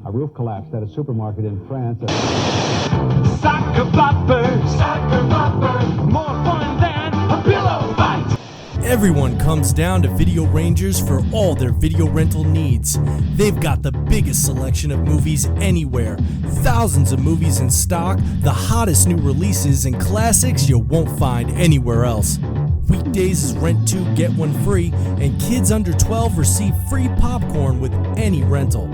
A roof collapsed at a supermarket in France. Soccer bopper, more fun than a pillow fight. Everyone comes down to Video Rangers for all their video rental needs. They've got the biggest selection of movies anywhere, thousands of movies in stock, the hottest new releases, and classics you won't find anywhere else. Weekdays is rent 2, get 1 free, and kids under 12 receive free popcorn with any rental.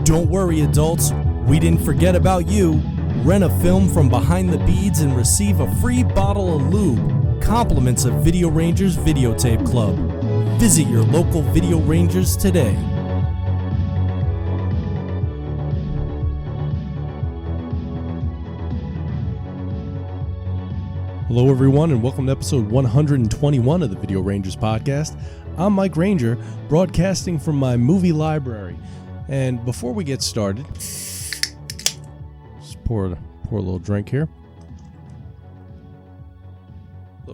Don't worry, adults, we didn't forget about you. Rent a film from behind the beads and receive a free bottle of lube. Compliments of Video Rangers Videotape Club. Visit your local Video Rangers today. Hello everyone and welcome to episode 121 of the Video Rangers podcast. I'm Mike Ranger, broadcasting from my movie library. And before we get started, just pour a little drink here. A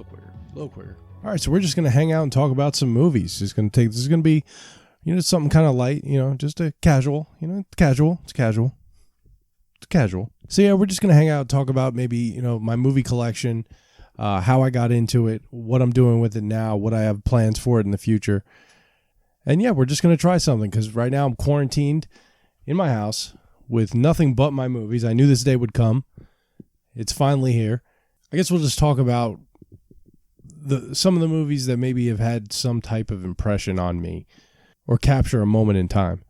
little quicker. All right, so we're just going to hang out and talk about some movies. This is going to be, something kind of light, just a casual, it's casual. So yeah, we're just going to hang out and talk about maybe, my movie collection, how I got into it, what I'm doing with it now, what I have plans for it in the future. And yeah, we're just going to try something because right now I'm quarantined in my house with nothing but my movies. I knew this day would come. It's finally here. I guess we'll just talk about some of the movies that maybe have had some type of impression on me or capture a moment in time.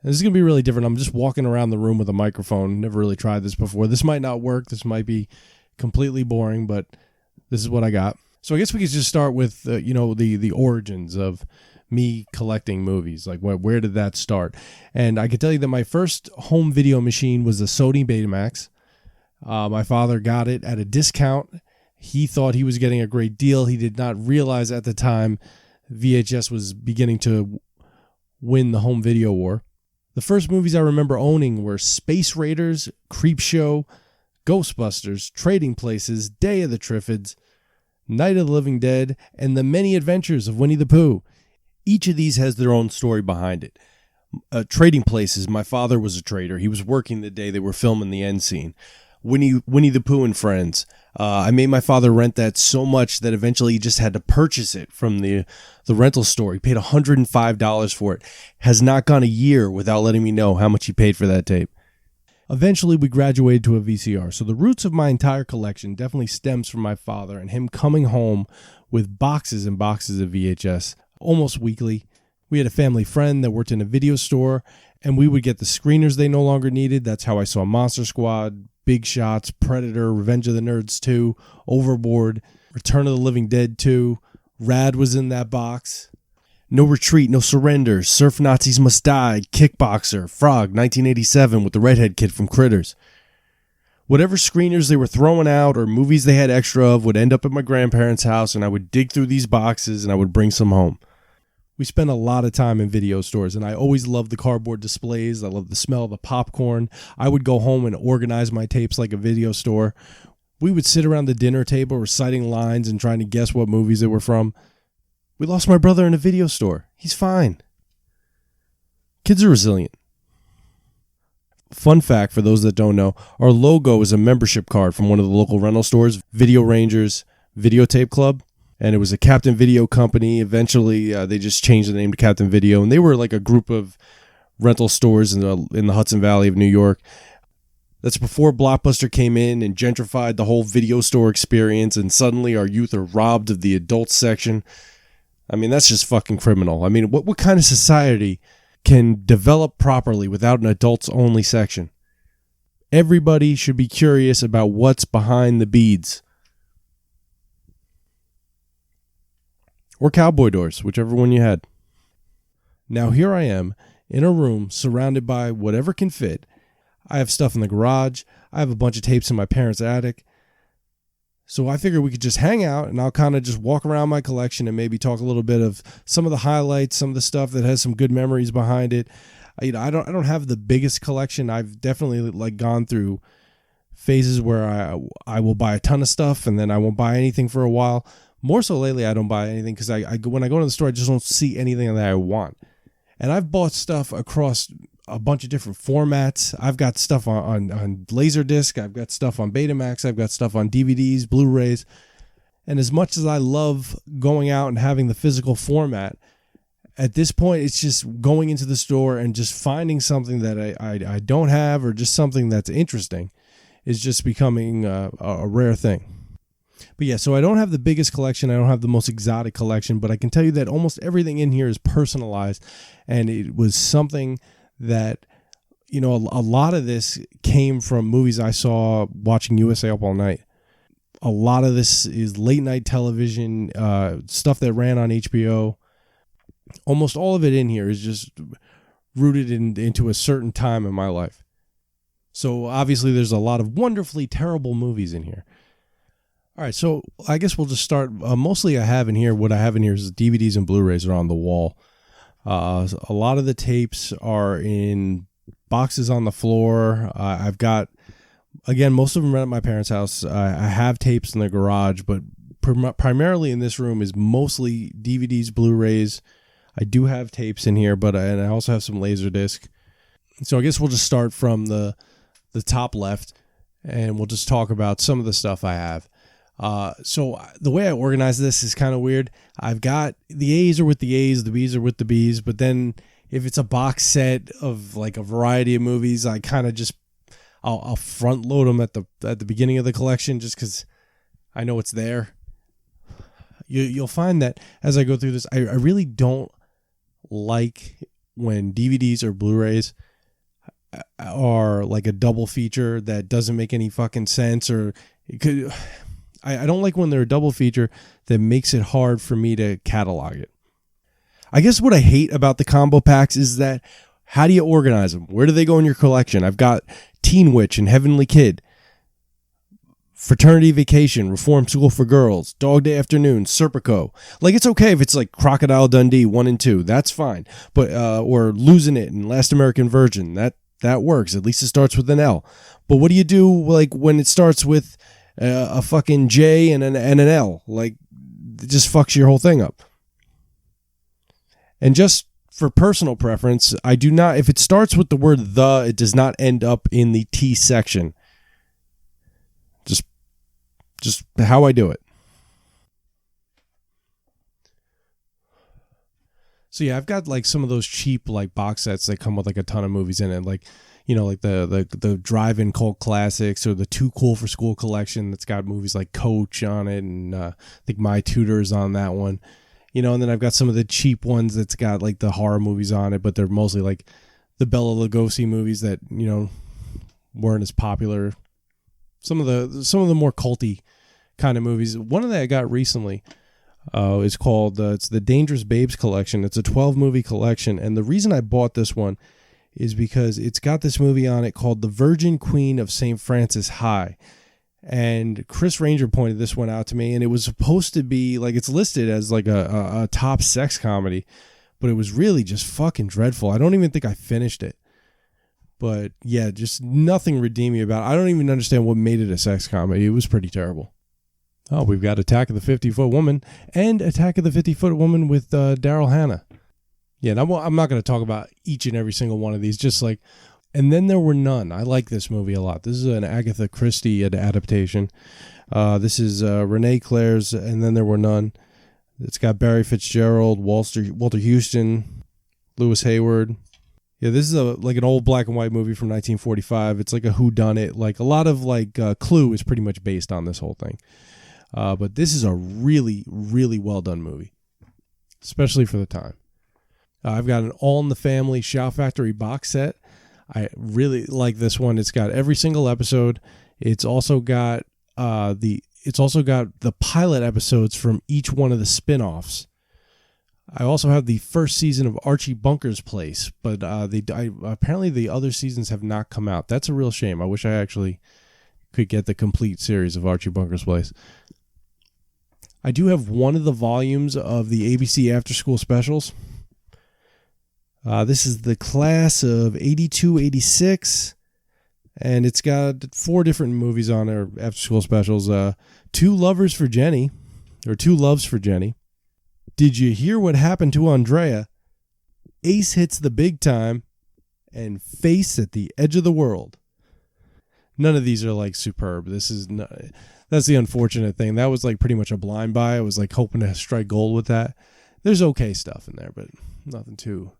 And this is going to be really different. I'm just walking around the room with a microphone. Never really tried this before. This might not work. This might be completely boring, but this is what I got. So I guess we could just start with, the origins of me collecting movies. Like, where did that start? And I can tell you that my first home video machine was a Sony Betamax. My father got it at a discount. He thought he was getting a great deal. He did not realize at the time VHS was beginning to win the home video war. The first movies I remember owning were Space Raiders, Creepshow, Ghostbusters, Trading Places, Day of the Triffids, Night of the Living Dead, and The Many Adventures of Winnie the Pooh. Each of these has their own story behind it. Trading Places, my father was a trader. He was working the day they were filming the end scene. Winnie the Pooh and Friends. I made my father rent that so much that eventually he just had to purchase it from the rental store. He paid $105 for it. Has not gone a year without letting me know how much he paid for that tape. Eventually, we graduated to a VCR. So the roots of my entire collection definitely stems from my father and him coming home with boxes and boxes of VHS almost weekly. We had a family friend that worked in a video store, and we would get the screeners they no longer needed. That's how I saw Monster Squad, Big Shots, Predator, Revenge of the Nerds 2, Overboard, Return of the Living Dead 2. Rad was in that box. No Retreat, No Surrender, Surf Nazis Must Die, Kickboxer, Frog, 1987 with the redhead kid from Critters. Whatever screeners they were throwing out or movies they had extra of would end up at my grandparents' house, and I would dig through these boxes and I would bring some home. We spent a lot of time in video stores, and I always loved the cardboard displays. I loved the smell of the popcorn. I would go home and organize my tapes like a video store. We would sit around the dinner table reciting lines and trying to guess what movies they were from. We lost my brother in a video store. He's fine. Kids are resilient. Fun fact for those that don't know, our logo is a membership card from one of the local rental stores, Video Rangers Videotape Club. And it was a Captain Video company. Eventually, they just changed the name to Captain Video. And they were like a group of rental stores in the Hudson Valley of New York. That's before Blockbuster came in and gentrified the whole video store experience. And suddenly our youth are robbed of the adult section. I mean, that's just fucking criminal. I mean, what kind of society can develop properly without an adults-only section? Everybody should be curious about what's behind the beads. Or cowboy doors, whichever one you had. Now here I am in a room surrounded by whatever can fit. I have stuff in the garage. I have a bunch of tapes in my parents' attic. So I figured we could just hang out and I'll kind of just walk around my collection and maybe talk a little bit of some of the highlights, some of the stuff that has some good memories behind it. I don't have the biggest collection. I've definitely gone through phases where I will buy a ton of stuff and then I won't buy anything for a while. More so lately, I don't buy anything because when I go to the store, I just don't see anything that I want. And I've bought stuff across a bunch of different formats. I've got stuff on Laserdisc. I've got stuff on Betamax. I've got stuff on DVDs, Blu-rays. And as much as I love going out and having the physical format, at this point, it's just going into the store and just finding something that I don't have, or just something that's interesting, is just becoming a rare thing. But yeah, so I don't have the biggest collection. I don't have the most exotic collection, but I can tell you that almost everything in here is personalized. And it was something that, you know, a lot of this came from movies I saw watching USA Up All Night. A lot of this is late night television, stuff that ran on HBO. Almost all of it in here is just rooted into a certain time in my life. So obviously there's a lot of wonderfully terrible movies in here. All right, so I guess we'll just start. Mostly what I have in here is DVDs and Blu-rays are on the wall. A lot of the tapes are in boxes on the floor. I've got, again, most of them are at my parents' house. I have tapes in the garage, but primarily in this room is mostly DVDs, Blu-rays. I do have tapes in here, and I also have some Laserdisc. So I guess we'll just start from the top left, and we'll just talk about some of the stuff I have. So the way I organize this is kind of weird. I've got the A's are with the A's, the B's are with the B's, but then if it's a box set of like a variety of movies, I kind of just I'll front load them at the beginning of the collection just because I know it's there. You'll find that as I go through this, I really don't like when DVDs or Blu-rays are like a double feature that doesn't make any fucking sense, or I don't like when they're a double feature that makes it hard for me to catalog it. I guess what I hate about the combo packs is that how do you organize them? Where do they go in your collection? I've got Teen Witch and Heavenly Kid, Fraternity Vacation, Reform School for Girls, Dog Day Afternoon, Serpico. Like, it's okay if it's like Crocodile Dundee 1 and 2. That's fine. But or Losing It and Last American Virgin. That works. At least it starts with an L. But what do you do like when it starts with a fucking J and an L? Like, it just fucks your whole thing up. And just for personal preference, I do not, if it starts with the word the, it does not end up in the T section. Just how I do it. So yeah, I've got like some of those cheap like box sets that come with like a ton of movies in it, like, you know, like the drive-in cult classics, or the Too Cool for School collection that's got movies like Coach on it, and I think My Tutor's on that one. You know, and then I've got some of the cheap ones that's got like the horror movies on it, but they're mostly like the Bela Lugosi movies that, you know, weren't as popular. Some of the more culty kind of movies. One that I got recently is called it's the Dangerous Babes collection. It's a 12 movie collection, and the reason I bought this one is because it's got this movie on it called The Virgin Queen of St. Francis High. And Chris Ranger pointed this one out to me, and it was supposed to be like, it's listed as like a top sex comedy, but it was really just fucking dreadful. I don't even think I finished it. But yeah, just nothing redeeming about it. I don't even understand what made it a sex comedy. It was pretty terrible. Oh, we've got Attack of the 50-Foot Woman and Attack of the 50-Foot Woman with Daryl Hannah. Yeah, and I'm not going to talk about each and every single one of these, just like, And Then There Were None. I like this movie a lot. This is an Agatha Christie adaptation. This is Renee Claire's And Then There Were None. It's got Barry Fitzgerald, Walter Houston, Lewis Hayward. Yeah, this is like an old black and white movie from 1945. It's like a whodunit. Like a lot of like Clue is pretty much based on this whole thing. But this is a really, really well done movie, especially for the time. I've got an All in the Family Shout Factory box set. I really like this one. It's got every single episode. It's also got the pilot episodes from each one of the spin-offs. I also have the first season of Archie Bunker's Place, but apparently the other seasons have not come out. That's a real shame. I wish I actually could get the complete series of Archie Bunker's Place. I do have one of the volumes of the ABC After School Specials. This is the class of 82, 86, and it's got 4 different movies on there, After School Specials. 2 Loves for Jenny. Did You Hear What Happened to Andrea? Ace Hits the Big Time. and Face at the Edge of the World. None of these are like superb. That's the unfortunate thing. That was like pretty much a blind buy. I was like hoping to strike gold with that. There's okay stuff in there, but nothing too.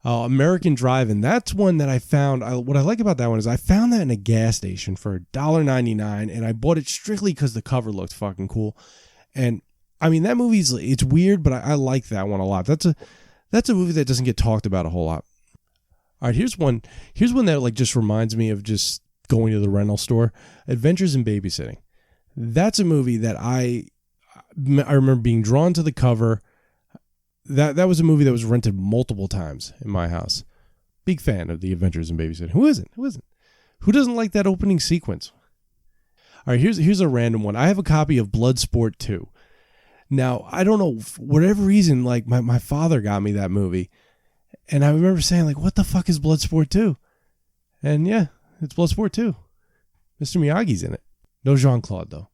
American Drive-In. That's one that I found. What I like about that one is I found that in a gas station for $1.99, and I bought it strictly because the cover looked fucking cool. And I mean, that it's weird, but I like that one a lot. That's a movie that doesn't get talked about a whole lot. All right, here's one that like just reminds me of just going to the rental store. Adventures in Babysitting. That's a movie that I remember being drawn to the cover. That was a movie that was rented multiple times in my house. Big fan of the Adventures in Babysitting. Who isn't? Who doesn't like that opening sequence? All right, here's a random one. I have a copy of Bloodsport 2. Now, I don't know, for whatever reason, like my father got me that movie. And I remember saying, like, what the fuck is Bloodsport 2? And yeah, it's Bloodsport 2. Mr. Miyagi's in it. No Jean-Claude, though.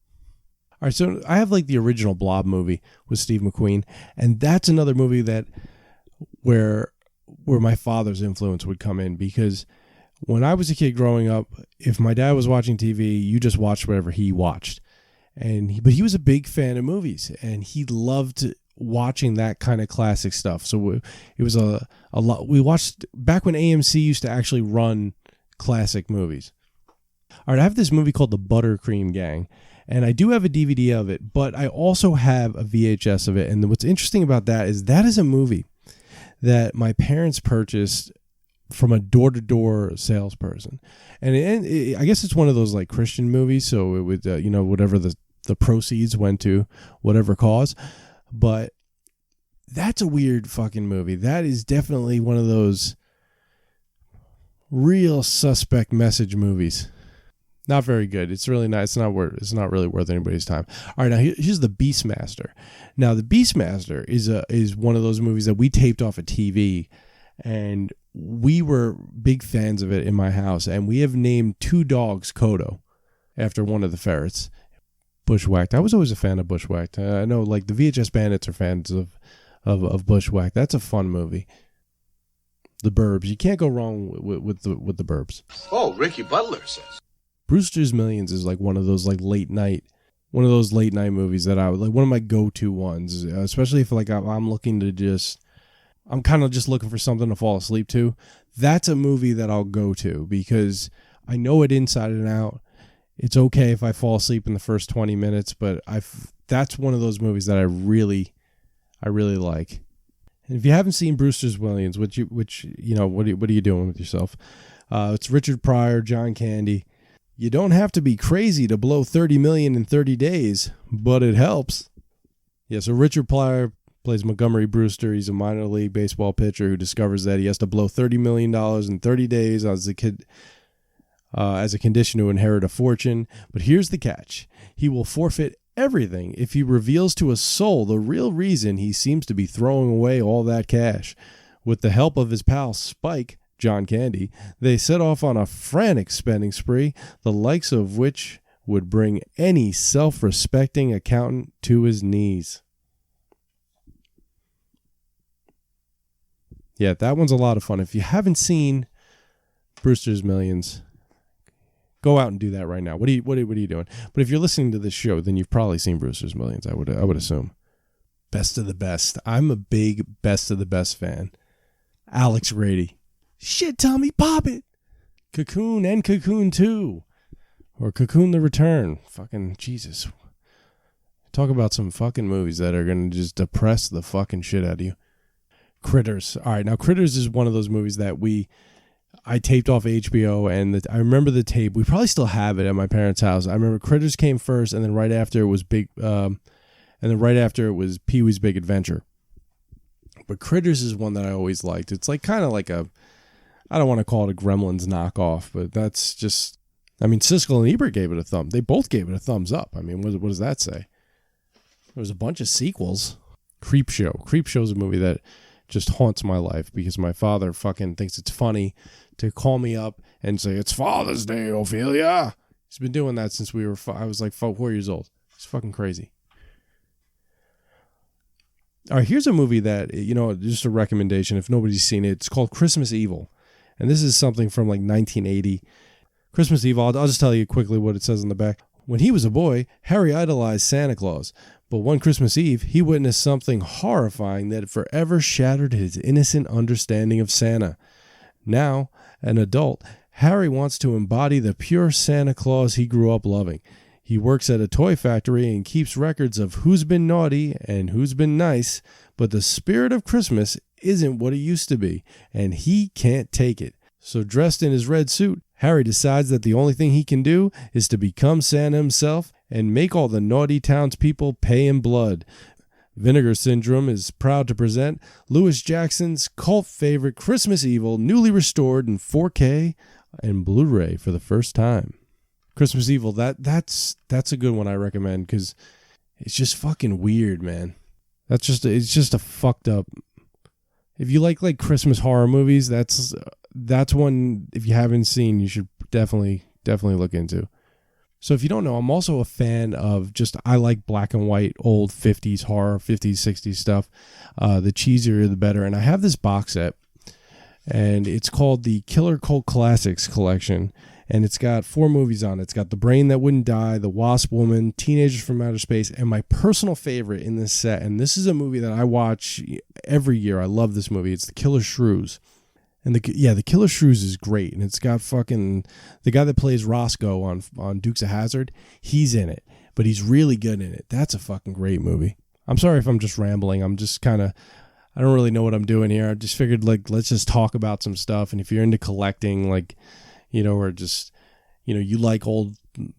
All right, so I have like the original Blob movie with Steve McQueen, and that's another movie that where my father's influence would come in, because when I was a kid growing up, if my dad was watching TV, you just watched whatever he watched. But he was a big fan of movies, and he loved watching that kind of classic stuff. So it was a lot. We watched back when AMC used to actually run classic movies. All right, I have this movie called The Buttercream Gang, and I do have a DVD of it, but I also have a VHS of it. And what's interesting about that is a movie that my parents purchased from a door-to-door salesperson. And I guess it's one of those like Christian movies, so it would, whatever the proceeds went to, whatever cause. But that's a weird fucking movie. That is definitely one of those real suspect message movies. Not very good. It's really not. It's not really worth anybody's time. All right, now here's The Beastmaster. Now, The Beastmaster is one of those movies that we taped off a TV, and we were big fans of it in my house. And we have named 2 dogs Kodo after one of the ferrets. Bushwhacked. I was always a fan of Bushwhacked. I know, like the VHS Bandits are fans of Bushwhacked. That's a fun movie. The Burbs. You can't go wrong with the Burbs. Oh, Ricky Butler says. Brewster's Millions is like one of those late night movies that I would like, one of my go-to ones, especially if like I'm looking to I'm kind of just looking for something to fall asleep to. That's a movie that I'll go to because I know it inside and out. It's okay if I fall asleep in the first 20 minutes, but that's one of those movies that I really like. And if you haven't seen Brewster's Millions, what are you doing with yourself? It's Richard Pryor, John Candy. You don't have to be crazy to blow $30 million in 30 days, but it helps. Yeah, so Richard Pryor plays Montgomery Brewster. He's a minor league baseball pitcher who discovers that he has to blow $30 million in 30 days as a kid, as a condition to inherit a fortune. But here's the catch. He will forfeit everything if he reveals to a soul the real reason he seems to be throwing away all that cash. With the help of his pal Spike, John Candy, they set off on a frantic spending spree, the likes of which would bring any self-respecting accountant to his knees. Yeah, that one's a lot of fun. If you haven't seen Brewster's Millions, go out and do that right now. What are you doing? But if you're listening to this show, then you've probably seen Brewster's Millions, I would assume. Best of the Best. I'm a big Best of the Best fan. Alex Rady. Shit, Tommy, pop it. Cocoon and Cocoon 2. Or Cocoon the Return. Fucking Jesus. Talk about some fucking movies that are going to just depress the fucking shit out of you. Critters. All right, now Critters is one of those movies that I taped off HBO, and I remember the tape. We probably still have it at my parents' house. I remember Critters came first, and then right after it was Pee-wee's Big Adventure. But Critters is one that I always liked. It's like kind of like I don't want to call it a Gremlins knockoff, but that's just, I mean, Siskel and Ebert gave it a thumb. They both gave it a thumbs up. I mean, what does that say? There was a bunch of sequels. Creepshow. Creepshow's a movie that just haunts my life because my father fucking thinks it's funny to call me up and say, "It's Father's Day, Ophelia." He's been doing that since I was like 4 years old. It's fucking crazy. All right, here's a movie that, just a recommendation if nobody's seen it. It's called Christmas Evil. And this is something from like 1980. Christmas Eve, I'll just tell you quickly what it says on the back. When he was a boy, Harry idolized Santa Claus. But one Christmas Eve, he witnessed something horrifying that forever shattered his innocent understanding of Santa. Now, an adult, Harry wants to embody the pure Santa Claus he grew up loving. He works at a toy factory and keeps records of who's been naughty and who's been nice, but the spirit of Christmas isn't what it used to be, and he can't take it. So dressed in his red suit, Harry decides that the only thing he can do is to become Santa himself and make all the naughty townspeople pay in blood. Vinegar Syndrome is proud to present Louis Jackson's cult favorite Christmas Evil, newly restored in 4K and Blu-ray for the first time. Christmas Evil, that's a good one I recommend because it's just fucking weird, man. It's just a fucked up. If you like Christmas horror movies, that's one, if you haven't seen, you should definitely look into. So if you don't know, I'm also a fan of I like black and white old 50s horror, 50s, 60s stuff. The cheesier, the better. And I have this box set, and it's called the Killer Cult Classics Collection. And it's got 4 movies on it. It's got The Brain That Wouldn't Die, The Wasp Woman, Teenagers from Outer Space, and my personal favorite in this set. And this is a movie that I watch every year. I love this movie. It's The Killer Shrews. And the Killer Shrews is great. And it's got fucking the guy that plays Roscoe on Dukes of Hazzard. He's in it, but he's really good in it. That's a fucking great movie. I'm sorry if I'm just rambling. I'm just I don't really know what I'm doing here. I just figured let's just talk about some stuff. And if you're into collecting, or just, you like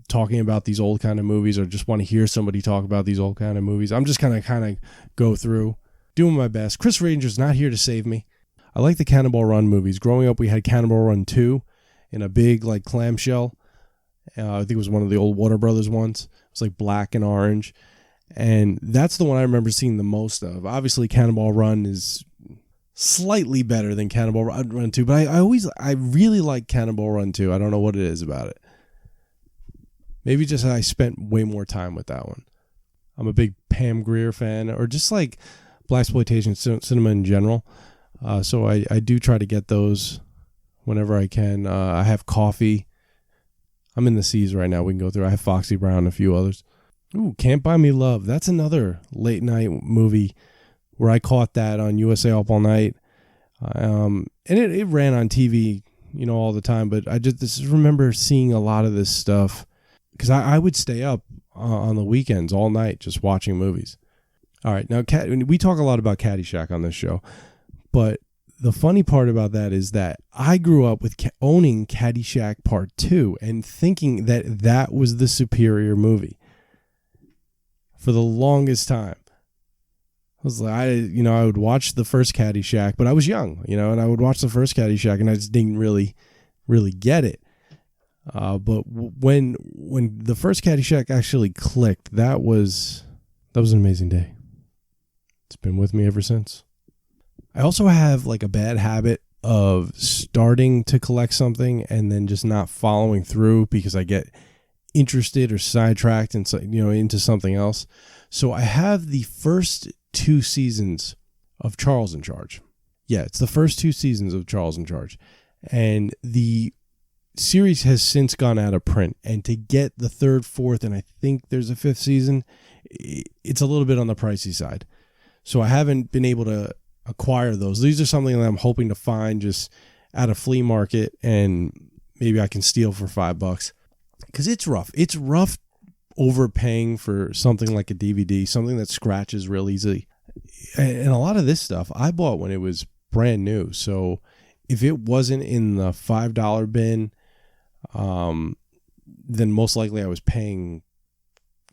talking about these old kind of movies, or just want to hear somebody talk about these old kind of movies, I'm just kind of go through, doing my best. Chris Ranger's not here to save me. I like the Cannonball Run movies. Growing up, we had Cannonball Run 2 in a big clamshell. I think it was one of the old Warner Brothers ones. It was black and orange. And that's the one I remember seeing the most of. Obviously, Cannonball Run is slightly better than Cannonball Run 2, but I really like Cannonball Run 2. I don't know what it is about it. Maybe just I spent way more time with that one. I'm a big Pam Grier fan, or just blaxploitation cinema in general. So I do try to get those whenever I can. I have Coffee. I'm in the C's right now. We can go through. I have Foxy Brown and a few others. Ooh, Can't Buy Me Love. That's another late night movie where I caught that on USA Up All Night. And it ran on TV, all the time. But I just remember seeing a lot of this stuff because I would stay up on the weekends all night just watching movies. All right. Now, we talk a lot about Caddyshack on this show. But the funny part about that is that I grew up with owning Caddyshack Part 2 and thinking that was the superior movie for the longest time. I was I would watch the first Caddyshack, but I was young, and I would watch the first Caddyshack and I just didn't really get it. But when the first Caddyshack actually clicked, that was an amazing day. It's been with me ever since. I also have a bad habit of starting to collect something and then just not following through because I get interested or sidetracked and into something else. So I have the first 2 seasons of Charles in Charge. Yeah, it's the first 2 seasons of Charles in Charge. And the series has since gone out of print. And to get the 3rd, 4th, and I think there's a 5th season, it's a little bit on the pricey side. So I haven't been able to acquire those. These are something that I'm hoping to find just at a flea market and maybe I can steal for $5 because it's rough. It's rough overpaying for something like a DVD, something that scratches real easily. And a lot of this stuff I bought when it was brand new. So if it wasn't in the $5 bin, then most likely I was paying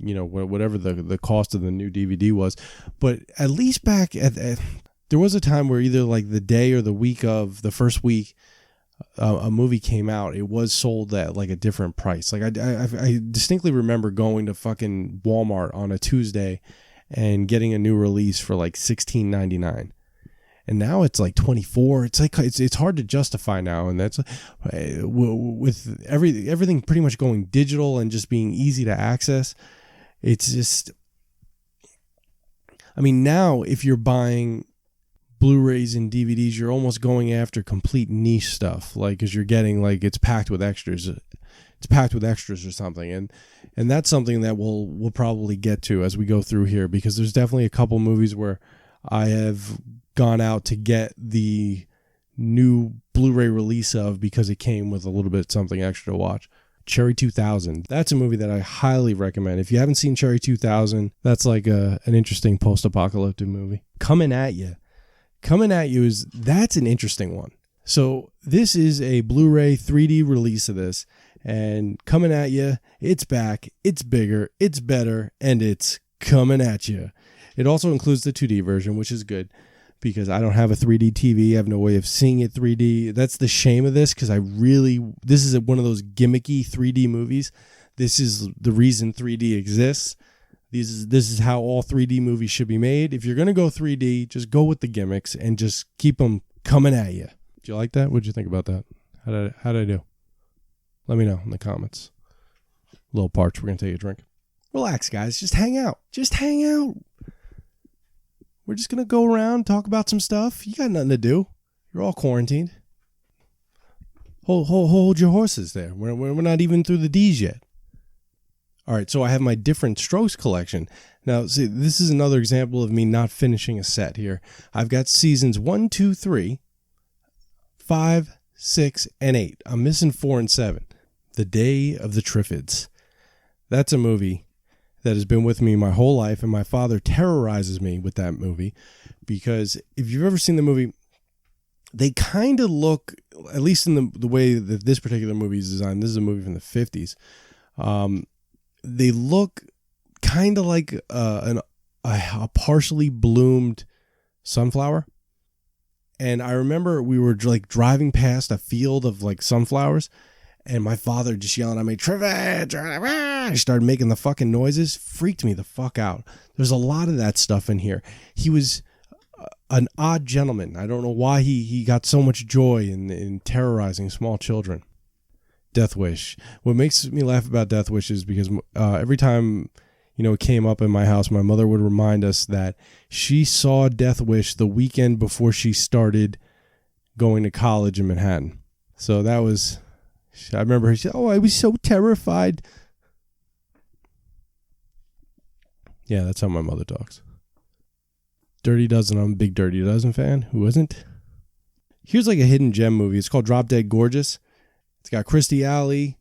whatever the cost of the new DVD was. But at least back there was a time where either the day or the week of the first week a movie came out, it was sold at a different price. I distinctly remember going to fucking Walmart on a Tuesday and getting a new release for $16.99. And now it's $24. It's hard to justify now, and that's with everything pretty much going digital and just being easy to access. It's just, now if you're buying Blu-rays and DVDs, you're almost going after complete niche stuff, like, because you're getting, like, it's packed with extras. It's packed with extras or something, and that's something that we'll probably get to as we go through here, because there's definitely a couple movies where I have gone out to get the new Blu-ray release of because it came with a little bit something extra to watch. Cherry 2000. That's a movie that I highly recommend. If you haven't seen Cherry 2000, that's like an interesting post-apocalyptic movie. Coming at You that's an interesting one. So this is a Blu-ray 3D release of this, and Coming at You, it's back, it's bigger, it's better, and it's coming at you. It also includes the 2D version, which is good because I don't have a 3D TV. I have no way of seeing it 3D. That's the shame of this, because this is one of those gimmicky 3D movies. This is the reason 3D exists. This is how all 3D movies should be made. If you're going to go 3D, just go with the gimmicks and just keep them coming at you. Do you like that? What did you think about that? How did I do? Let me know in the comments. Little parts. We're going to take a drink. Relax, guys. Just hang out. We're just going to go around, talk about some stuff. You got nothing to do. You're all quarantined. Hold your horses there. We're not even through the D's yet. All right, so I have my different Strokes collection. Now, see, this is another example of me not finishing a set here. I've got seasons 1, 2, 3, 5, 6, and 8. I'm missing 4 and 7. The Day of the Triffids. That's a movie that has been with me my whole life, and my father terrorizes me with that movie because if you've ever seen the movie, they kind of look, at least in the way that this particular movie is designed, this is a movie from the 50s, they look kind of like a partially bloomed sunflower. And I remember we were like driving past a field of like sunflowers, and my father just yelling at me, "Trivet!" He started making the fucking noises. Freaked me the fuck out. There's a lot of that stuff in here. He was an odd gentleman. I don't know why he got so much joy in terrorizing small children. Death Wish. What makes me laugh about Death Wish is because every time it came up in my house, my mother would remind us that she saw Death Wish the weekend before she started going to college in Manhattan. So that was, I remember her, she said, "Oh, I was so terrified." Yeah, that's how my mother talks. Dirty Dozen. I'm a big Dirty Dozen fan. Who isn't? Here's like a hidden gem movie. It's called Drop Dead Gorgeous. It's got Kirstie Alley,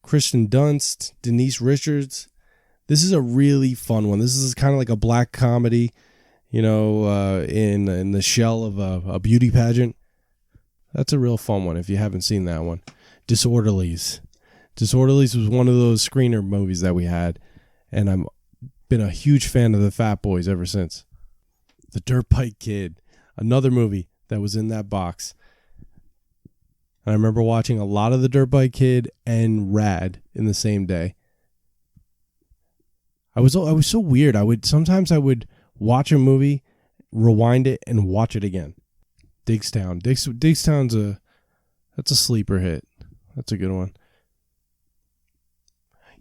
Kristen Dunst, Denise Richards. This is a really fun one. This is kind of like a black comedy, in the shell of a beauty pageant. That's a real fun one if you haven't seen that one. Disorderlies. Disorderlies was one of those screener movies that we had, and I've been a huge fan of the Fat Boys ever since. The Dirt Bike Kid, another movie that was in that box. And I remember watching a lot of The Dirt Bike Kid and Rad in the same day. I was so weird. I would watch a movie, rewind it, and watch it again. Digstown. Digstown's that's a sleeper hit. That's a good one.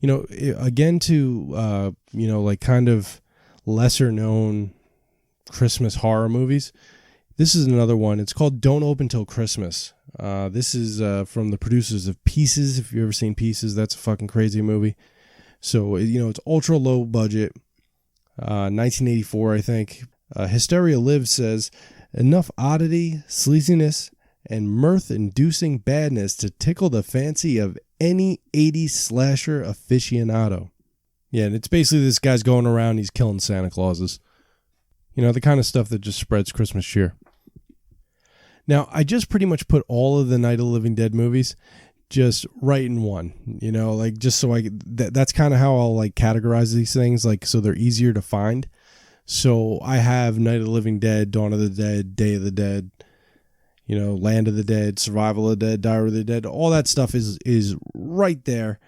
Again to like kind of lesser known Christmas horror movies. This is another one. It's called Don't Open Till Christmas. This is from the producers of Pieces. If you've ever seen Pieces, that's a fucking crazy movie. So, it's ultra low budget. 1984, I think. Hysteria Lives says, "Enough oddity, sleaziness, and mirth-inducing badness to tickle the fancy of any 80s slasher aficionado." Yeah, and it's basically this guy's going around, he's killing Santa Clauses. The kind of stuff that just spreads Christmas cheer. Now, I just pretty much put all of the Night of the Living Dead movies just right in one, just so that's kind of how I'll like categorize these things, like, so they're easier to find. So I have Night of the Living Dead, Dawn of the Dead, Day of the Dead, Land of the Dead, Survival of the Dead, Diary of the Dead. All that stuff is right there.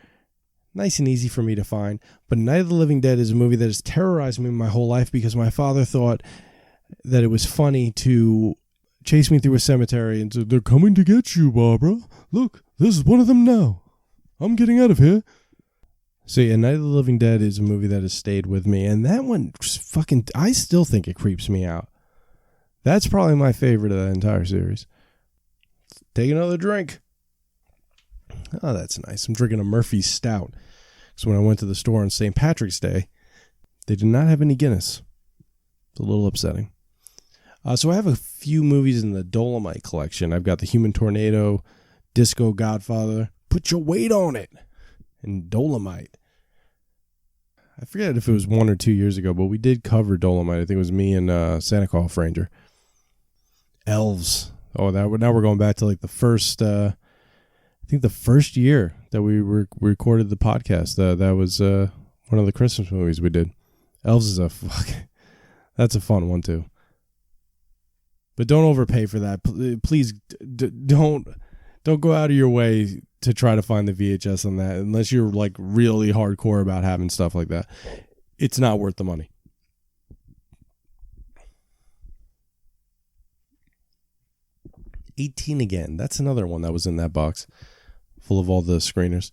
Nice and easy for me to find. But Night of the Living Dead is a movie that has terrorized me my whole life because my father thought that it was funny to chase me through a cemetery and said, "They're coming to get you, Barbara. Look, this is one of them now. I'm getting out of here." So yeah, Night of the Living Dead is a movie that has stayed with me. And that one, I still think it creeps me out. That's probably my favorite of that entire series. Take another drink. Oh, that's nice. I'm drinking a Murphy's Stout. So when I went to the store on St. Patrick's Day, they did not have any Guinness. It's a little upsetting. So I have a few movies in the Dolomite collection. I've got The Human Tornado, Disco Godfather, Put Your Weight on It, and Dolomite. I forget if it was 1 or 2 years ago, but we did cover Dolomite. I think it was me and Santa Claus Ranger. Elves. Oh, now we're going back to like the first, I think the first year that we recorded the podcast. That was one of the Christmas movies we did. Elves is that's a fun one too. But don't overpay for that. Please don't go out of your way to try to find the VHS on that unless you're like really hardcore about having stuff like that. It's not worth the money. "18 Again." That's another one that was in that box full of all the screeners.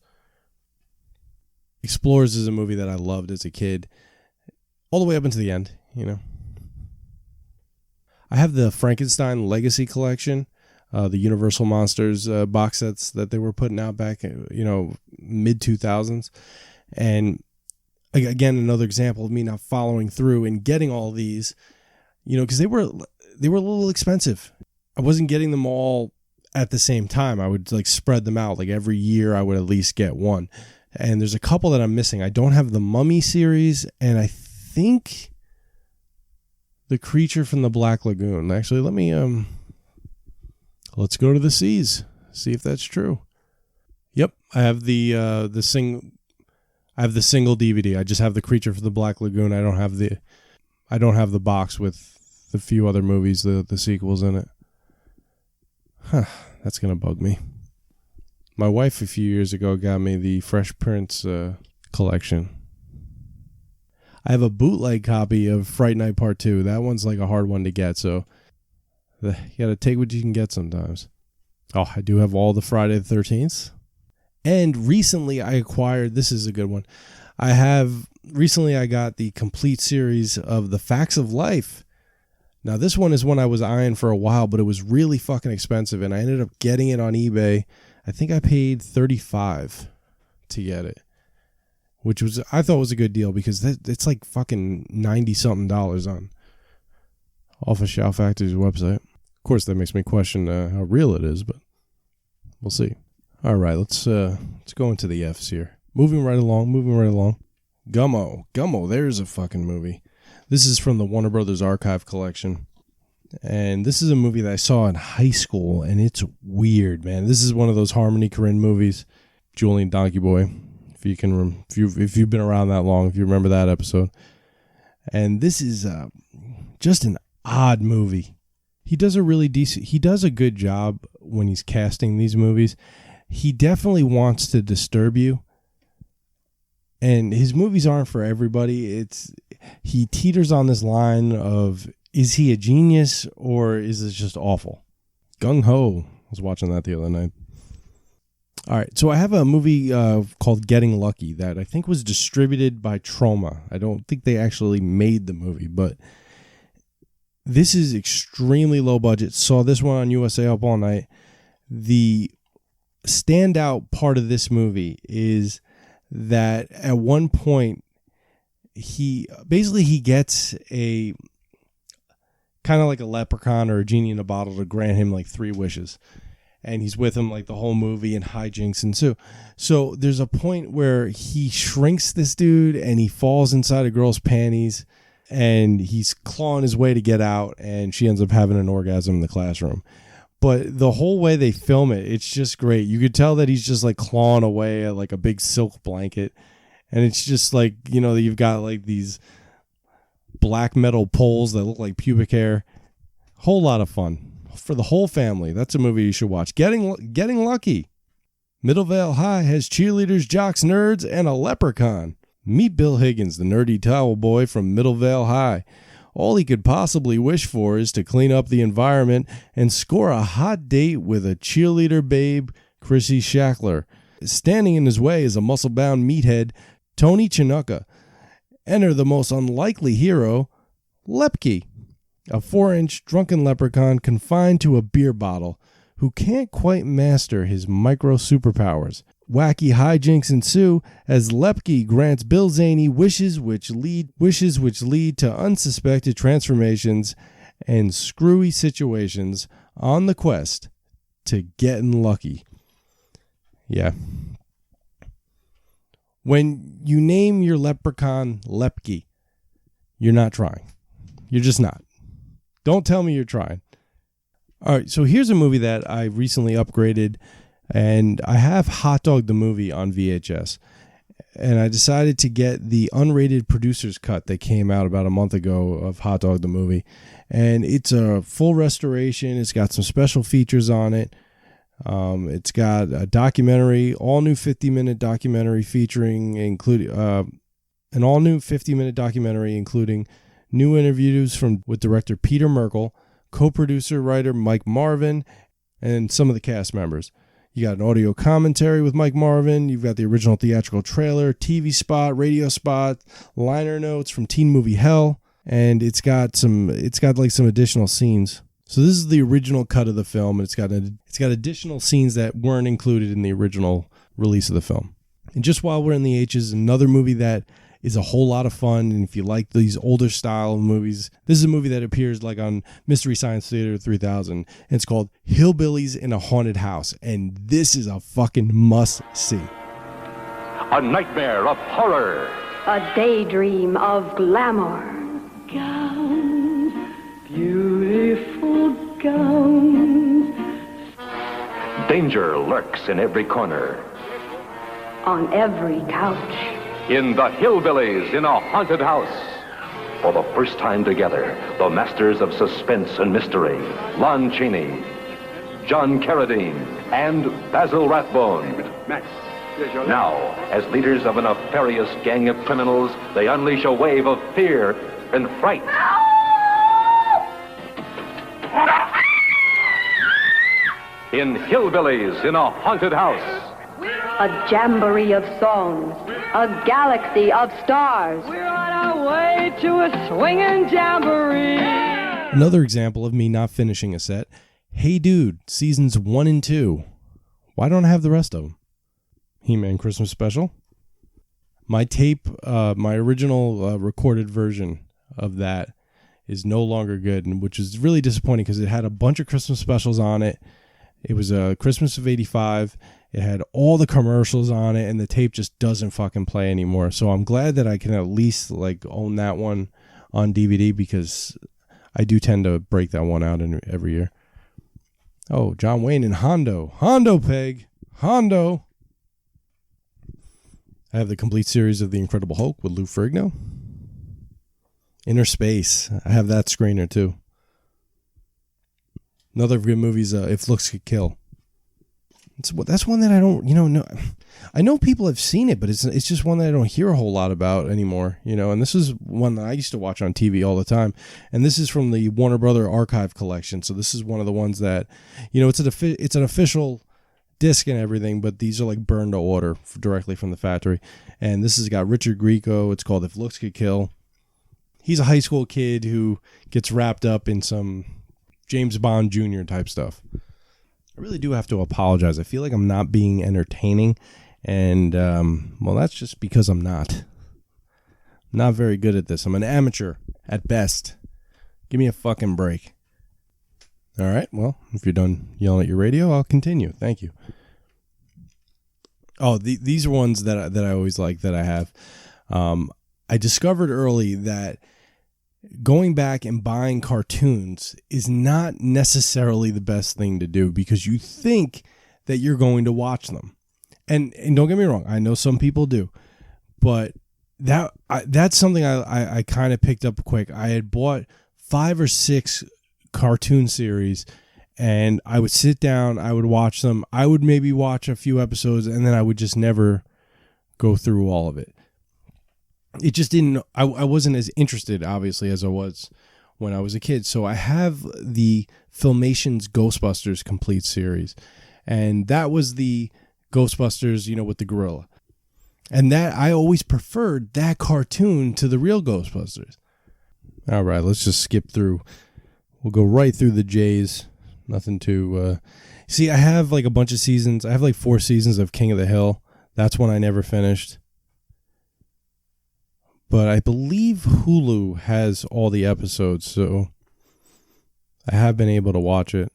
Explorers is a movie that I loved as a kid all the way up into the end, you know. I have the Frankenstein Legacy Collection, the Universal Monsters box sets that they were putting out back, mid-2000s. And again, another example of me not following through and getting all these, because they were a little expensive. I wasn't getting them all at the same time. I would like spread them out. Like every year I would at least get one. And there's a couple that I'm missing. I don't have the Mummy series, and I think the Creature from the Black Lagoon. Actually, let me let's go to the seas, see if that's true. Yep, I have the single DVD. I just have the Creature from the Black Lagoon. I don't have the box with the few other movies, the sequels in it. Huh, that's gonna bug me. My wife a few years ago got me the Fresh Prince collection. I have a bootleg copy of Fright Night Part 2. That one's like a hard one to get, so you gotta take what you can get sometimes. Oh, I do have all the Friday the 13th. And recently I acquired, this is a good one. Recently I got the complete series of The Facts of Life. Now this one is one I was eyeing for a while, but it was really fucking expensive, and I ended up getting it on eBay. I think I paid $35 to get it, which I thought was a good deal because it's like fucking $90-something off of Shout Factory's website. Of course, that makes me question how real it is, but we'll see. All right, let's go into the F's here. Moving right along. Gummo, there's a fucking movie. This is from the Warner Brothers Archive collection. And this is a movie that I saw in high school, and it's weird, man. This is one of those Harmony Korine movies. Julian Donkey Boy, if you've been around that long, if you remember that episode. And this is just an odd movie. He does a good job when he's casting these movies. He definitely wants to disturb you. And his movies aren't for everybody. He teeters on this line of, is he a genius or is this just awful? Gung Ho. I was watching that the other night. All right, so I have a movie called Getting Lucky that I think was distributed by Troma. I don't think they actually made the movie, but this is extremely low budget. Saw this one on USA Up All Night. The standout part of this movie is that at one point he gets a kind of like a leprechaun or a genie in a bottle to grant him like 3 wishes. And he's with him like the whole movie, and hijinks ensue. So there's a point where he shrinks this dude and he falls inside a girl's panties and he's clawing his way to get out, and she ends up having an orgasm in the classroom. But the whole way they film it, it's just great. You could tell that he's just like clawing away at like a big silk blanket. And it's just like, you've got like these black metal poles that look like pubic hair. Whole lot of fun. For the whole family. That's a movie you should watch. Getting Lucky. Middlevale High has cheerleaders, jocks, nerds, and a leprechaun. Meet Bill Higgins, the nerdy towel boy from Middlevale High. All he could possibly wish for is to clean up the environment and score a hot date with a cheerleader babe, Chrissy Shackler. Standing in his way is a muscle-bound meathead, Tony Chinook. Enter the most unlikely hero, Lepke. A 4-inch drunken leprechaun confined to a beer bottle who can't quite master his micro superpowers. Wacky hijinks ensue as Lepke grants Bill Zany wishes which lead to unsuspected transformations and screwy situations on the quest to getting lucky. Yeah. When you name your leprechaun Lepke, you're not trying. You're just not. Don't tell me you're trying. All right, so here's a movie that I recently upgraded, and I have Hot Dog the movie on VHS. And I decided to get the unrated producer's cut that came out about a month ago of Hot Dog the movie. And it's a full restoration. It's got some special features on it. It's got a documentary, all new 50-minute documentary featuring including an all new 50-minute documentary including new interviews with director Peter Merkel, co-producer writer Mike Marvin, and some of the cast members. You got an audio commentary with Mike Marvin. You've got the original theatrical trailer, TV spot, radio spot, liner notes from Teen Movie Hell, and it's got some additional scenes. So this is the original cut of the film, and it's got additional scenes that weren't included in the original release of the film. And just while we're in the H's, another movie that is a whole lot of fun, and if you like these older style movies, this is a movie that appears like on Mystery Science Theater 3000, and it's called Hillbillies in a Haunted House, and this is a fucking must-see. A nightmare of horror. A daydream of glamour. Gowns, beautiful gowns. Danger lurks in every corner. On every couch. In the Hillbillies in a Haunted House. For the first time together, the masters of suspense and mystery, Lon Chaney, John Carradine, and Basil Rathbone. Now, as leaders of a nefarious gang of criminals, they unleash a wave of fear and fright. In Hillbillies in a Haunted House. A jamboree of songs. A galaxy of stars. We're on our way to a swinging jamboree. Another example of me not finishing a set. Hey Dude, seasons 1 and 2. Why don't I have the rest of them? He-Man Christmas Special. My tape, my original recorded version of that is no longer good, which is really disappointing because it had a bunch of Christmas specials on it. It was a Christmas of '85. It had all the commercials on it, and the tape just doesn't fucking play anymore. So I'm glad that I can at least own that one on DVD because I do tend to break that one out every year. Oh, John Wayne and Hondo. Hondo, Peg. Hondo. I have the complete series of The Incredible Hulk with Lou Ferrigno. Inner Space. I have that screener too. Another good movie is If Looks Could Kill. That's one that I don't, know. I know people have seen it, but it's just one that I don't hear a whole lot about anymore, And this is one that I used to watch on TV all the time. And this is from the Warner Brother Archive collection. So this is one of the ones that, it's an official disc and everything, but these are burned to order directly from the factory. And this has got Richard Grieco. It's called If Looks Could Kill. He's a high school kid who gets wrapped up in some James Bond Jr. type stuff. I really do have to apologize. I feel like I'm not being entertaining, and that's just because I'm not very good at this. I'm an amateur at best. Give me a fucking break. All right, well, if you're done yelling at your radio, I'll continue. Thank you. Oh, these are ones that I always like that I have. I discovered early that going back and buying cartoons is not necessarily the best thing to do because you think that you're going to watch them. And don't get me wrong, I know some people do. But that's something I kind of picked up quick. I had bought 5 or 6 cartoon series and I would sit down, I would watch them. I would maybe watch a few episodes and then I would just never go through all of it. It just didn't, I wasn't as interested, obviously, as I was when I was a kid. So I have the Filmation's Ghostbusters complete series. And that was the Ghostbusters, with the gorilla. And that, I always preferred that cartoon to the real Ghostbusters. All right, let's just skip through We'll go right through the J's. Nothing to... See, I have like a bunch of seasons. I have like 4 seasons of King of the Hill. That's one I never finished. But I believe Hulu has all the episodes, so I have been able to watch it.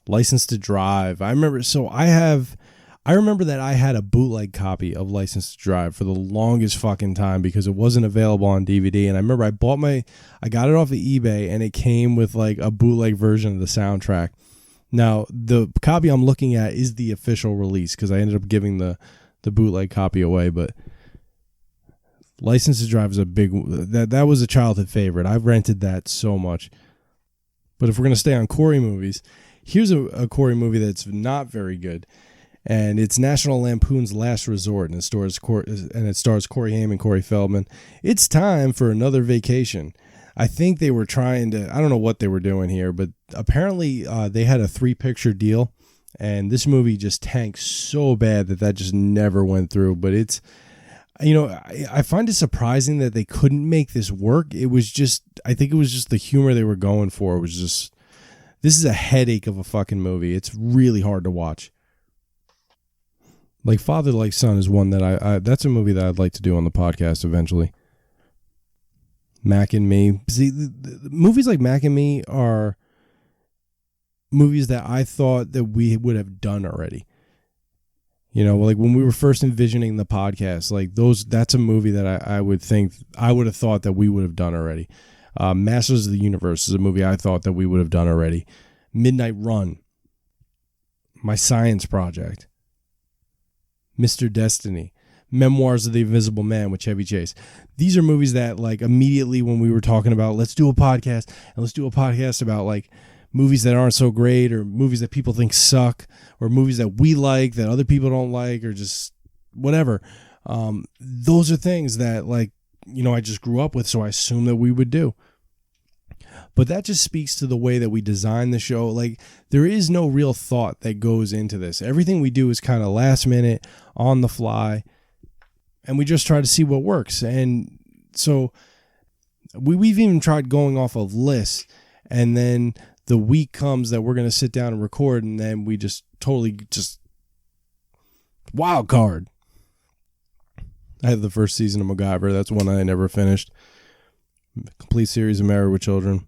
License to Drive. I remember that I had a bootleg copy of License to Drive for the longest fucking time because it wasn't available on DVD. And I remember I got it off of eBay and it came with like a bootleg version of the soundtrack. Now, the copy I'm looking at is the official release because I ended up giving the bootleg copy away. But License to Drive is that was a childhood favorite. I've rented that so much. But if we're going to stay on Corey movies, here's a Corey movie that's not very good. And it's National Lampoon's Last Resort, and it stars Corey Haim and Corey Feldman. It's time for another vacation. I think they were trying to, I don't know what they were doing here, but apparently they had a 3-picture deal, and this movie just tanked so bad that just never went through. But it's, I find it surprising that they couldn't make this work. I think it was just the humor they were going for. It was just, this is a headache of a fucking movie. It's really hard to watch. Like Father Like Son is one that that's a movie that I'd like to do on the podcast eventually. Mac and Me. See, the movies like Mac and Me are movies that I thought that we would have done already. Like when we were first envisioning the podcast, like that's a movie that I would have thought that we would have done already. Masters of the Universe is a movie I thought that we would have done already. Midnight Run. My Science Project. Mr. Destiny. Memoirs of the Invisible Man with Chevy Chase. These are movies that like immediately when we were talking about let's do a podcast about like movies that aren't so great or movies that people think suck or movies that we like that other people don't like or just whatever. Those are things that like, I just grew up with, so I assume that we would do. But that just speaks to the way that we design the show. Like, there is no real thought that goes into this. Everything we do is kind of last minute, on the fly, and we just try to see what works. And so we've even tried going off of lists, and then the week comes that we're going to sit down and record, and then we just totally wild card. I have the first season of MacGyver. That's one I never finished. Complete series of Married with Children.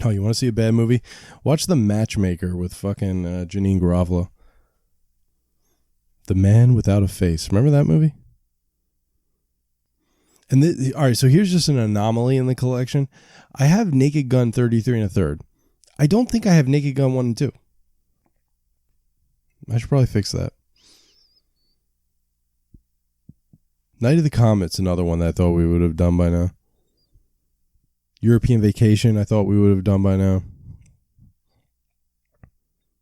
Oh, you want to see a bad movie? Watch The Matchmaker with fucking Janine Garofalo. The Man Without a Face. Remember that movie? And all right, so here's just an anomaly in the collection. I have Naked Gun 33 1/3. I don't think I have Naked Gun 1 and 2. I should probably fix that. Night of the Comet's another one that I thought we would have done by now. European Vacation, I thought we would have done by now.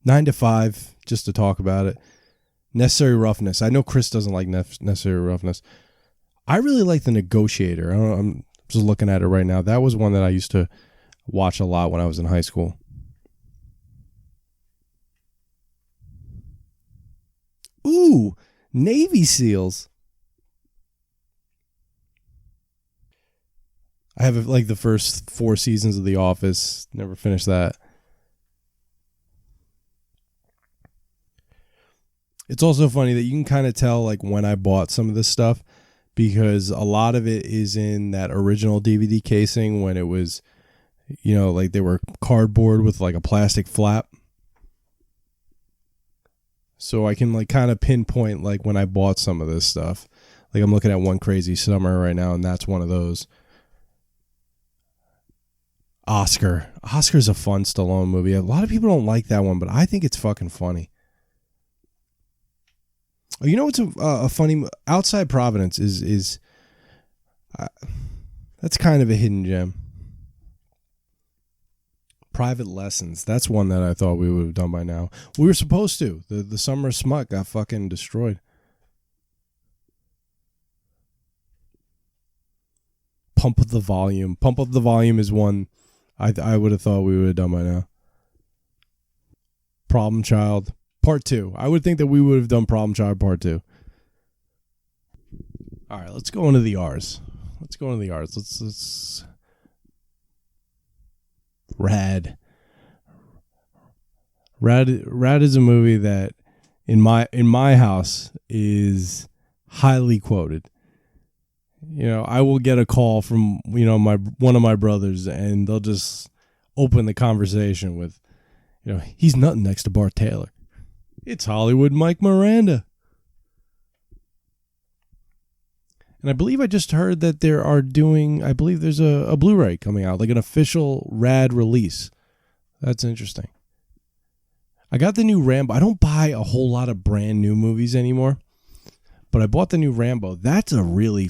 9 to 5, just to talk about it. Necessary Roughness. I know Chris doesn't like Necessary Roughness. I really like The Negotiator. I'm just looking at it right now. That was one that I used to watch a lot when I was in high school. Ooh, Navy SEALs. I have like the first 4 seasons of The Office. Never finished that. It's also funny that you can kind of tell like when I bought some of this stuff because a lot of it is in that original DVD casing when it was, like they were cardboard with like a plastic flap. So I can like kind of pinpoint like when I bought some of this stuff. Like I'm looking at One Crazy Summer right now and that's one of those. Oscar. Oscar's a fun Stallone movie. A lot of people don't like that one, but I think it's fucking funny. Oh, you know what's a funny... Outside Providence is that's kind of a hidden gem. Private Lessons. That's one that I thought we would have done by now. We were supposed to. The Summer Smut got fucking destroyed. Pump Up the Volume. Pump Up the Volume is one I would have thought we would have done by now. Problem Child Part 2. I would think that we would have done Problem Child Part 2. All right, let's go into the R's. Let's Rad. Rad is a movie that in my house is highly quoted. You know, I will get a call from, you know, one of my brothers, and they'll just open the conversation with, you know, he's nothing next to Bart Taylor. It's Hollywood Mike Miranda. And I believe I just heard that I believe there's a Blu-ray coming out, like an official Rad release. That's interesting. I got the new Rambo. I don't buy a whole lot of brand new movies anymore, but I bought the new Rambo. That's a really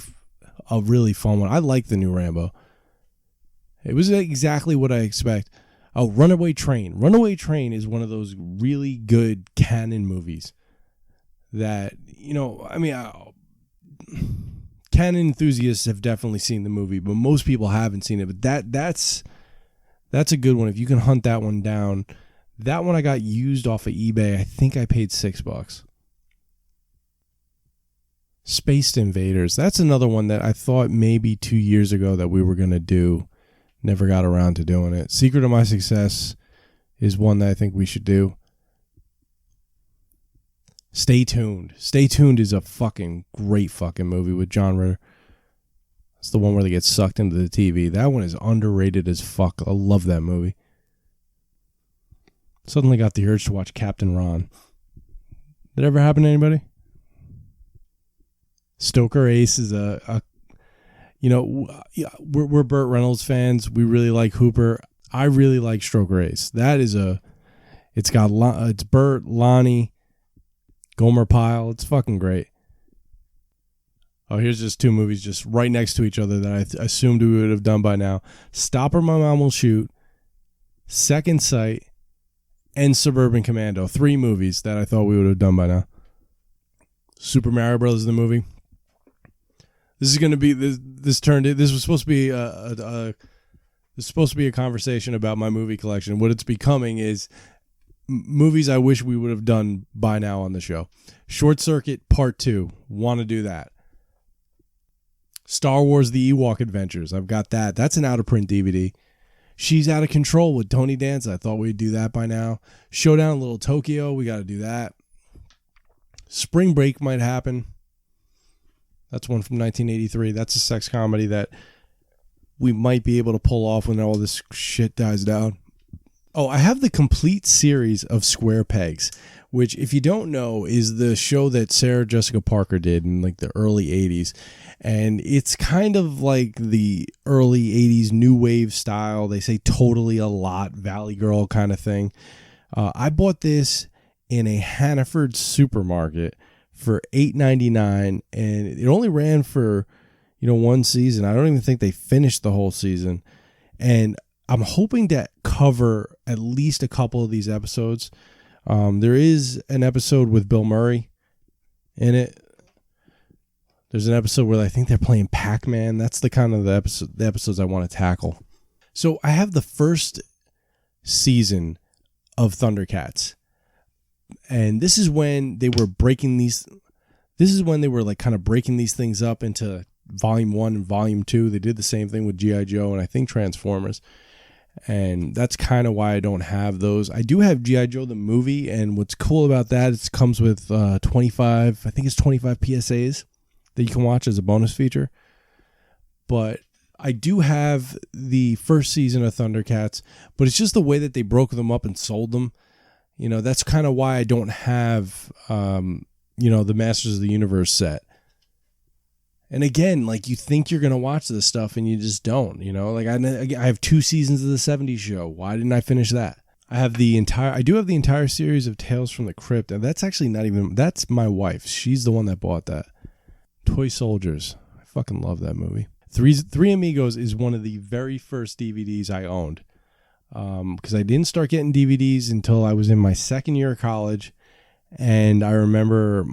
fun one. I like the new Rambo. It was exactly what I expect. Oh, Runaway Train. Runaway Train is one of those really good canon movies that, you know, I mean, canon enthusiasts have definitely seen the movie, but most people haven't seen it. But that's a good one. If you can hunt that one down. That one I got used off of eBay. I think I paid $6. Spaced Invaders. That's another one that I thought maybe 2 years ago that we were going to do. Never got around to doing it. Secret of My Success is one that I think we should do. Stay Tuned. Stay Tuned is a fucking great fucking movie with John Ritter. It's the one where they get sucked into the TV. That one is underrated as fuck. I love that movie. Suddenly got the urge to watch Captain Ron. Did it ever happen to anybody? Stoker Ace is we're Burt Reynolds fans. We really like Hooper. I really like Stoker Ace. It's Burt, Lonnie, Gomer Pyle. It's fucking great. Oh, here's just two movies just right next to each other that I assumed we would have done by now. Stop or My Mom Will Shoot, Second Sight, and Suburban Commando. 3 movies that I thought we would have done by now. Super Mario Brothers, the movie. This is going to be this was supposed to be a conversation about my movie collection. What it's becoming is movies I wish we would have done by now on the show. Short Circuit Part 2. Want to do that. Star Wars The Ewok Adventures. I've got that. That's an out of print DVD. She's Out of Control with Tony Danza. I thought we'd do that by now. Showdown in Little Tokyo. We got to do that. Spring Break might happen. That's one from 1983. That's a sex comedy that we might be able to pull off when all this shit dies down. Oh, I have the complete series of Square Pegs, which, if you don't know, is the show that Sarah Jessica Parker did in like the early 80s. And it's kind of like the early 80s new wave style. They say totally a lot, Valley Girl kind of thing. I bought this in a Hannaford supermarket for $8.99, and it only ran for, one season. I don't even think they finished the whole season. And I'm hoping to cover at least a couple of these episodes. There is an episode with Bill Murray in it. There's an episode where I think they're playing Pac-Man. That's the kind of the episodes I want to tackle. So I have the first season of Thundercats. And this is when they were breaking these. This is when they were like kind of breaking these things up into Volume 1 and Volume 2. They did the same thing with G.I. Joe and I think Transformers. And that's kind of why I don't have those. I do have G.I. Joe the movie, and what's cool about that is it comes with 25 PSAs that you can watch as a bonus feature. But I do have the first season of Thundercats, but it's just the way that they broke them up and sold them. That's kind of why I don't have, the Masters of the Universe set. And again, like, you think you're going to watch this stuff and you just don't, like I have 2 seasons of the 70s show. Why didn't I finish that? I do have the entire series of Tales from the Crypt. And that's actually that's my wife. She's the one that bought that. Toy Soldiers. I fucking love that movie. Three Amigos is one of the very first DVDs I owned. Because I didn't start getting DVDs until I was in my second year of college. And I remember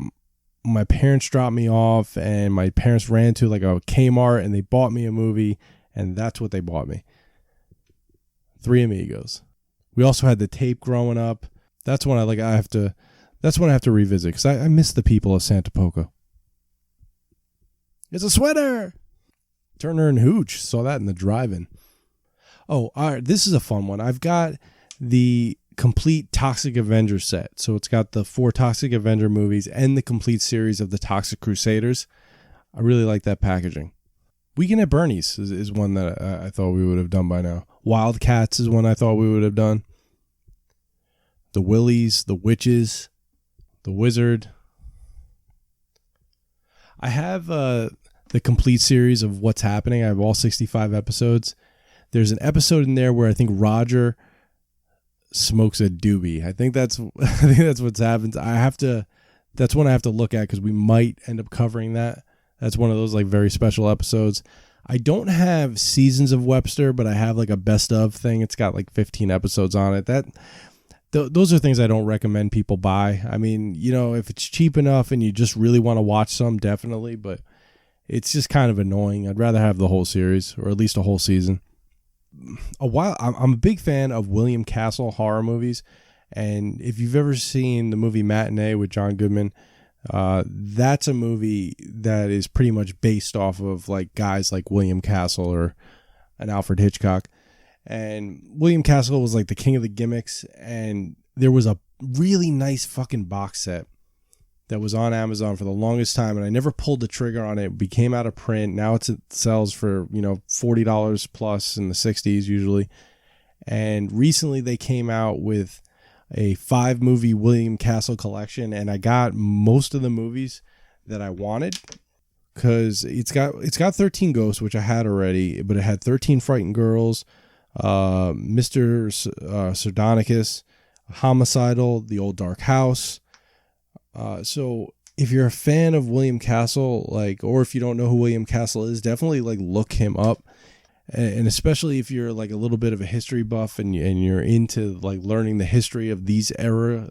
my parents dropped me off, and my parents ran to like a Kmart, and they bought me a movie, and that's what they bought me. Three Amigos. We also had the tape growing up. That's when I have to revisit, because I miss the people of Santa Poco. It's a sweater. Turner and Hooch. Saw that in the drive-in. Oh, all right. This is a fun one. I've got the complete Toxic Avenger set. So it's got the 4 Toxic Avenger movies and the complete series of the Toxic Crusaders. I really like that packaging. Weekend at Bernie's is one that I thought we would have done by now. Wildcats is one I thought we would have done. The Willies, The Witches, The Wizard. I have the complete series of What's Happening. I have all 65 episodes. There's an episode in there where I think Roger smokes a doobie. I think that's what's happened. That's one I have to look at because we might end up covering that. That's one of those like very special episodes. I don't have Seasons of Webster, but I have like a best of thing. It's got like 15 episodes on it. Those are things I don't recommend people buy. I mean, if it's cheap enough and you just really want to watch some, definitely, but it's just kind of annoying. I'd rather have the whole series or at least a whole season. I'm a big fan of William Castle horror movies, and if you've ever seen the movie Matinee with John Goodman, that's a movie that is pretty much based off of like guys like William Castle or an Alfred Hitchcock. And William Castle was like the king of the gimmicks, and there was a really nice fucking box set that was on Amazon for the longest time, and I never pulled the trigger on it. It became out of print. Now it sells for, $40 plus in the 60s usually. And recently they came out with a 5-movie William Castle collection, and I got most of the movies that I wanted because it's got 13 Ghosts, which I had already, but it had 13 Frightened Girls, Mr. Sardonicus, Homicidal, The Old Dark House. So if you're a fan of William Castle, or if you don't know who William Castle is, definitely look him up. And especially if you're like a little bit of a history buff and you're into learning the history of these era,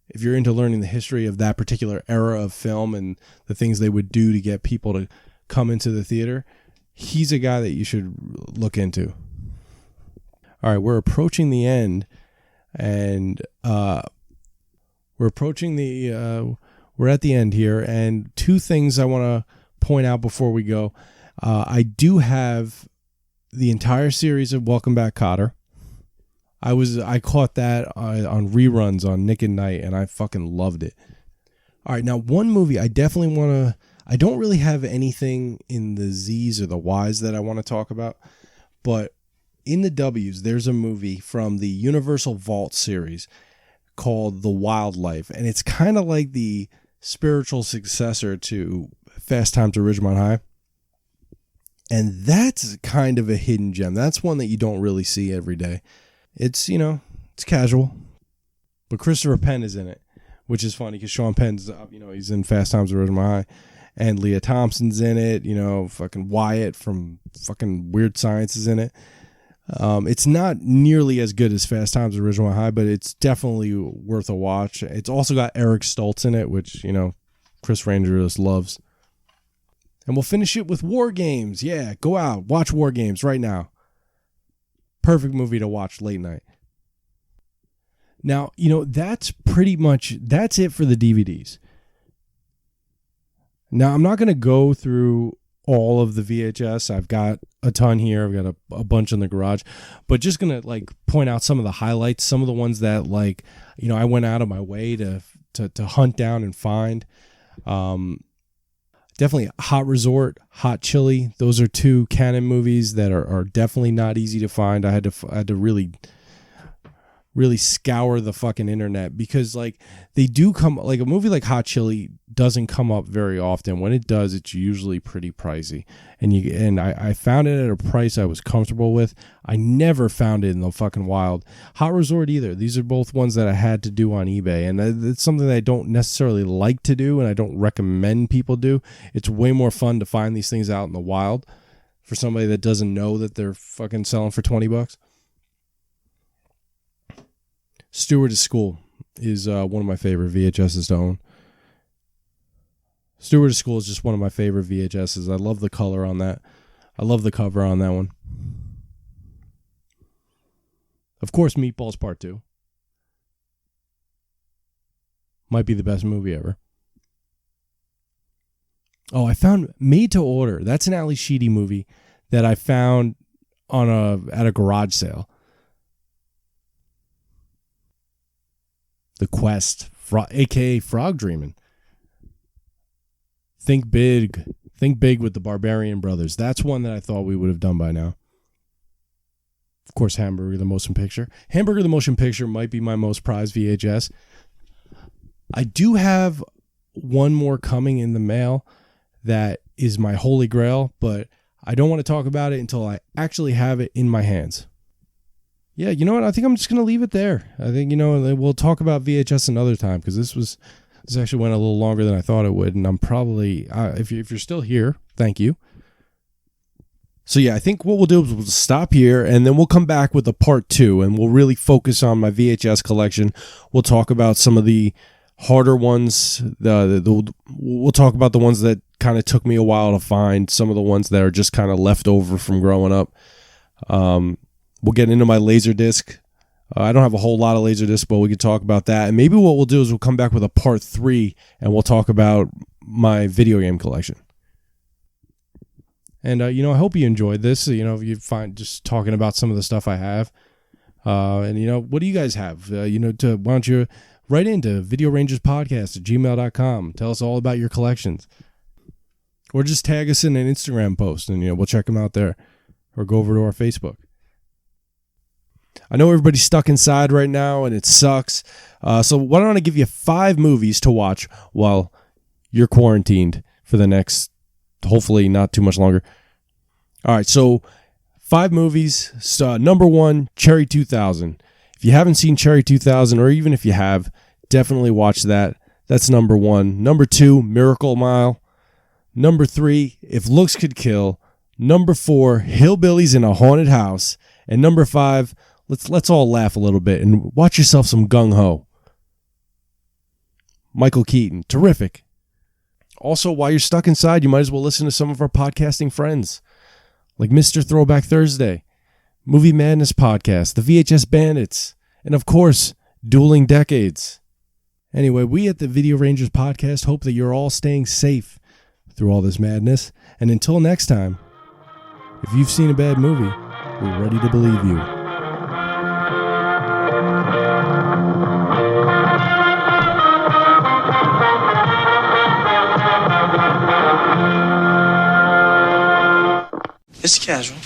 if you're into learning the history of that particular era of film and the things they would do to get people to come into the theater, he's a guy that you should look into. All right, we're approaching the end, and we're at the end here, and 2 things I want to point out before we go. I do have the entire series of Welcome Back, Kotter. I caught that on reruns on Nick and Night, and I fucking loved it. All right, now one movie I definitely want to. I don't really have anything in the Z's or the Y's that I want to talk about, but in the W's, there's a movie from the Universal Vault series called The Wildlife, and it's kind of like the spiritual successor to Fast Times at Ridgemont High. And that's kind of a hidden gem. That's one that you don't really see every day. It's, it's casual. But Christopher Penn is in it, which is funny because Sean Penn's, he's in Fast Times at Ridgemont High. And Leah Thompson's in it, fucking Wyatt from fucking Weird Science is in it. It's not nearly as good as Fast Times at Ridgemont High, but it's definitely worth a watch. It's also got Eric Stoltz in it, which, Chris Ranger just loves. And we'll finish it with War Games. Yeah, go out, watch War Games right now. Perfect movie to watch late night. Now, that's it for the DVDs. Now, I'm not going to go through all of the VHS. I've got a ton here. I've got a bunch in the garage. But just going to point out some of the highlights, some of the ones that I went out of my way to hunt down and find. Definitely Hot Resort, Hot Chili. Those are 2 Canon movies that are definitely not easy to find. I had to really scour the fucking internet because they do come, a movie like Hot Chili doesn't come up very often. When it does, it's usually pretty pricey, and I found it at a price I was comfortable with. I never found it in the fucking wild. Hot Resort either. These are both ones that I had to do on eBay, and it's something that I don't necessarily like to do, and I don't recommend people do. It's way more fun to find these things out in the wild for somebody that doesn't know that they're fucking selling for $20. Steward of School is one of my favorite VHSs to own. Steward of School is just one of my favorite VHSs. I love the color on that. I love the cover on that one. Of course, Meatballs Part 2. Might be the best movie ever. Oh, I found Made to Order. That's an Ali Sheedy movie that I found at a garage sale. The Quest, aka Frog Dreaming. Think big with the Barbarian Brothers. That's one that I thought we would have done by now. Of course, Hamburger the Motion Picture. Hamburger the Motion Picture might be my most prized VHS. I do have one more coming in the mail that is my holy grail, but I don't want to talk about it until I actually have it in my hands. Yeah, you know what? I think I'm just going to leave it there. I think, we'll talk about VHS another time, because this actually went a little longer than I thought it would, and I'm probably, if you're still here, thank you. So yeah, I think what we'll do is we'll stop here, and then we'll come back with a part 2, and we'll really focus on my VHS collection. We'll talk about some of the harder ones. We'll talk about the ones that kind of took me a while to find, some of the ones that are just kind of left over from growing up. We'll get into my Laserdisc. I don't have a whole lot of Laserdisc, but we can talk about that. And maybe what we'll do is we'll come back with a part 3, and we'll talk about my video game collection. And, I hope you enjoyed this. You find just talking about some of the stuff I have. And, what do you guys have? Why don't you write into videorangerspodcast@gmail.com. Tell us all about your collections. Or just tag us in an Instagram post, and, we'll check them out there. Or go over to our Facebook. I know everybody's stuck inside right now, and it sucks. So why don't I give you 5 movies to watch while you're quarantined for the next, hopefully not too much longer. All right, so 5 movies. So, number 1, Cherry 2000. If you haven't seen Cherry 2000, or even if you have, definitely watch that. That's number 1. Number 2, Miracle Mile. Number 3, If Looks Could Kill. Number 4, Hillbillies in a Haunted House. And number 5, let's all laugh a little bit and watch yourself some Gung Ho. Michael Keaton, terrific. Also, while you're stuck inside, you might as well listen to some of our podcasting friends, like Mr. Throwback Thursday, Movie Madness Podcast, the VHS Bandits, and of course, Dueling Decades. Anyway, we at the Video Rangers Podcast hope that you're all staying safe through all this madness. And until next time, if you've seen a bad movie, we're ready to believe you. It's casual.